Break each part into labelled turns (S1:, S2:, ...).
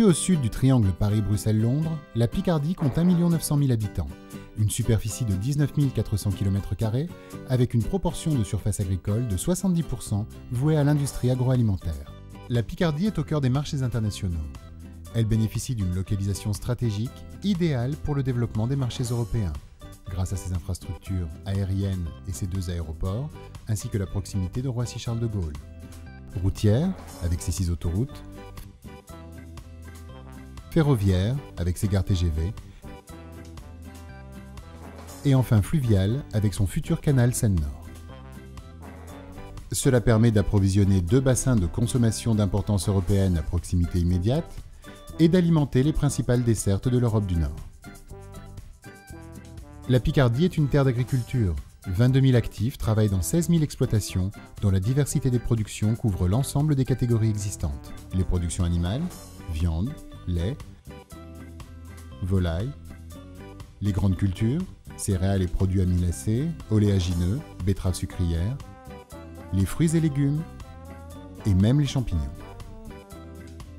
S1: au sud du triangle Paris-Bruxelles-Londres, la Picardie compte 1 900 000 habitants, une superficie de 19 400 km² avec une proportion de surface agricole de 70% vouée à l'industrie agroalimentaire. La Picardie est au cœur des marchés internationaux. Elle bénéficie d'une localisation stratégique idéale pour le développement des marchés européens, grâce à ses infrastructures aériennes et ses 2 aéroports, ainsi que la proximité de Roissy-Charles de Gaulle. Routière, avec ses 6 autoroutes, ferroviaire, avec ses gares TGV, et enfin fluviale, avec son futur canal Seine-Nord. Cela permet d'approvisionner 2 bassins de consommation d'importance européenne à proximité immédiate et d'alimenter les principales dessertes de l'Europe du Nord. La Picardie est une terre d'agriculture. 22 000 actifs travaillent dans 16 000 exploitations dont la diversité des productions couvre l'ensemble des catégories existantes. Les productions animales, viande, lait, volaille, les grandes cultures, céréales et produits amylacés, oléagineux, betteraves sucrières, les fruits et légumes, et même les champignons.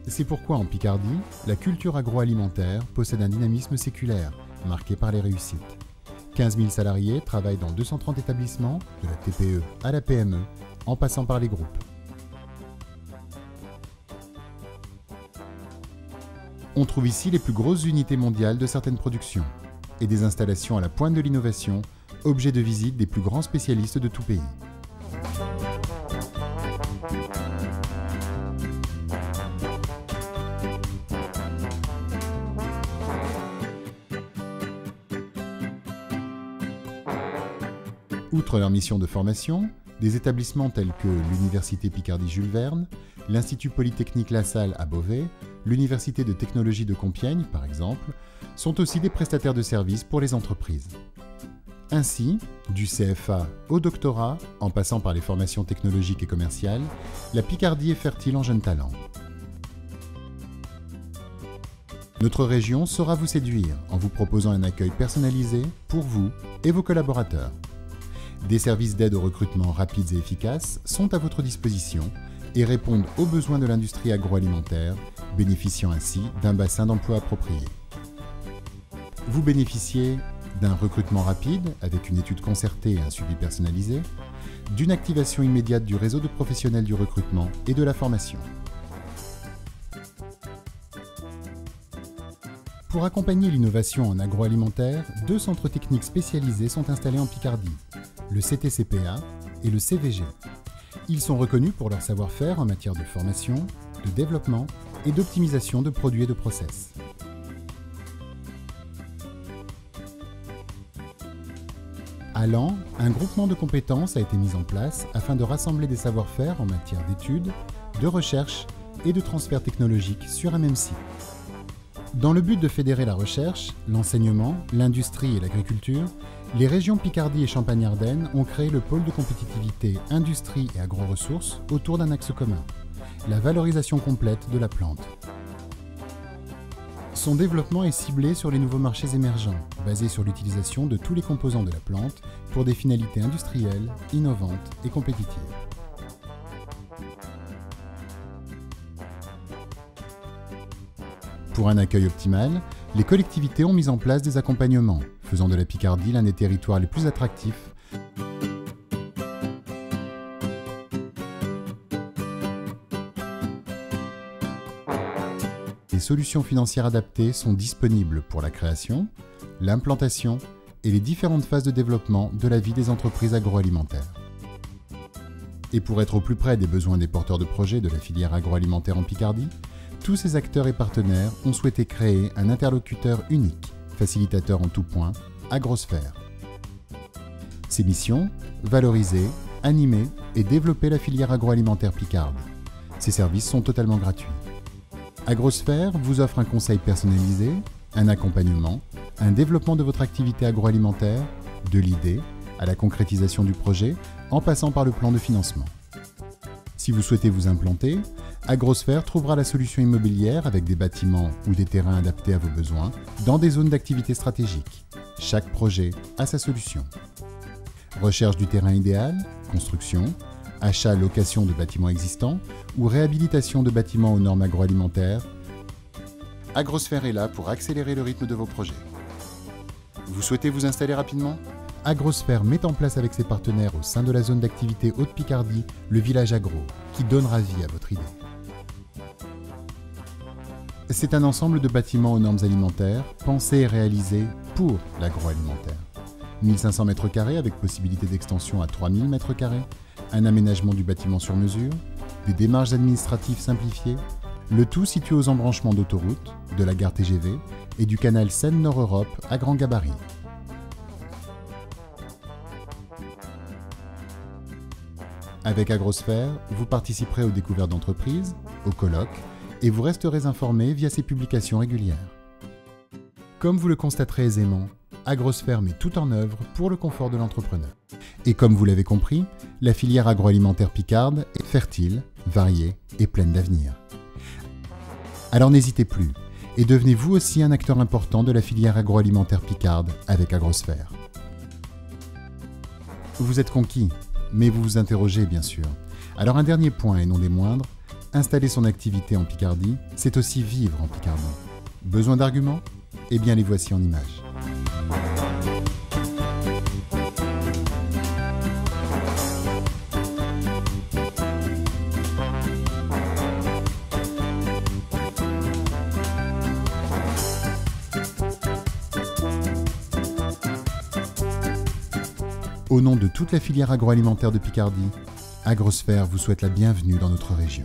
S1: C'est pourquoi en Picardie, la culture agroalimentaire possède un dynamisme séculaire, marqué par les réussites. 15 000 salariés travaillent dans 230 établissements, de la TPE à la PME, en passant par les groupes. On trouve ici les plus grosses unités mondiales de certaines productions et des installations à la pointe de l'innovation, objet de visite des plus grands spécialistes de tout pays. Outre leur mission de formation, des établissements tels que l'Université Picardie-Jules Verne, l'Institut Polytechnique La Salle à Beauvais, l'Université de Technologie de Compiègne, par exemple, sont aussi des prestataires de services pour les entreprises. Ainsi, du CFA au doctorat, en passant par les formations technologiques et commerciales, la Picardie est fertile en jeunes talents. Notre région saura vous séduire en vous proposant un accueil personnalisé pour vous et vos collaborateurs. Des services d'aide au recrutement rapides et efficaces sont à votre disposition et répondent aux besoins de l'industrie agroalimentaire, bénéficiant ainsi d'un bassin d'emploi approprié. Vous bénéficiez d'un recrutement rapide avec une étude concertée et un suivi personnalisé, d'une activation immédiate du réseau de professionnels du recrutement et de la formation. Pour accompagner l'innovation en agroalimentaire, 2 centres techniques spécialisés sont installés en Picardie, le CTCPA et le CVG. Ils sont reconnus pour leur savoir-faire en matière de formation, de développement et d'optimisation de produits et de process. À Laon, un groupement de compétences a été mis en place afin de rassembler des savoir-faire en matière d'études, de recherche et de transfert technologique sur un même site. Dans le but de fédérer la recherche, l'enseignement, l'industrie et l'agriculture, les régions Picardie et Champagne-Ardenne ont créé le pôle de compétitivité industrie et agro-ressources autour d'un axe commun, la valorisation complète de la plante. Son développement est ciblé sur les nouveaux marchés émergents, basés sur l'utilisation de tous les composants de la plante pour des finalités industrielles, innovantes et compétitives. Pour un accueil optimal, les collectivités ont mis en place des accompagnements, faisant de la Picardie l'un des territoires les plus attractifs. Des solutions financières adaptées sont disponibles pour la création, l'implantation et les différentes phases de développement de la vie des entreprises agroalimentaires. Et pour être au plus près des besoins des porteurs de projets de la filière agroalimentaire en Picardie, tous ces acteurs et partenaires ont souhaité créer un interlocuteur unique, facilitateur en tout point, Agrosphère. Ses missions, valoriser, animer et développer la filière agroalimentaire picarde. Ses services sont totalement gratuits. Agrosphère vous offre un conseil personnalisé, un accompagnement, un développement de votre activité agroalimentaire, de l'idée à la concrétisation du projet, en passant par le plan de financement. Si vous souhaitez vous implanter, Agrosphère trouvera la solution immobilière avec des bâtiments ou des terrains adaptés à vos besoins dans des zones d'activité stratégiques. Chaque projet a sa solution. Recherche du terrain idéal, construction, achat-location de bâtiments existants ou réhabilitation de bâtiments aux normes agroalimentaires. Agrosphère est là pour accélérer le rythme de vos projets. Vous souhaitez vous installer rapidement ? Agrosphère met en place avec ses partenaires au sein de la zone d'activité Haute-Picardie le village agro, qui donnera vie à votre idée. C'est un ensemble de bâtiments aux normes alimentaires, pensés et réalisés pour l'agroalimentaire. 1500 m² avec possibilité d'extension à 3000 m², un aménagement du bâtiment sur mesure, des démarches administratives simplifiées, le tout situé aux embranchements d'autoroutes, de la gare TGV et du canal Seine-Nord-Europe à grand gabarit. Avec Agrosphère, vous participerez aux découvertes d'entreprises, aux colloques, et vous resterez informé via ses publications régulières. Comme vous le constaterez aisément, Agrosphère met tout en œuvre pour le confort de l'entrepreneur. Et comme vous l'avez compris, la filière agroalimentaire picarde est fertile, variée et pleine d'avenir. Alors n'hésitez plus et devenez vous aussi un acteur important de la filière agroalimentaire picarde avec Agrosphère. Vous êtes conquis, mais vous vous interrogez bien sûr. Alors un dernier point et non des moindres, installer son activité en Picardie, c'est aussi vivre en Picardie. Besoin d'arguments ? Eh bien les voici en images. Au nom de toute la filière agroalimentaire de Picardie, Agrosphère vous souhaite la bienvenue dans notre région.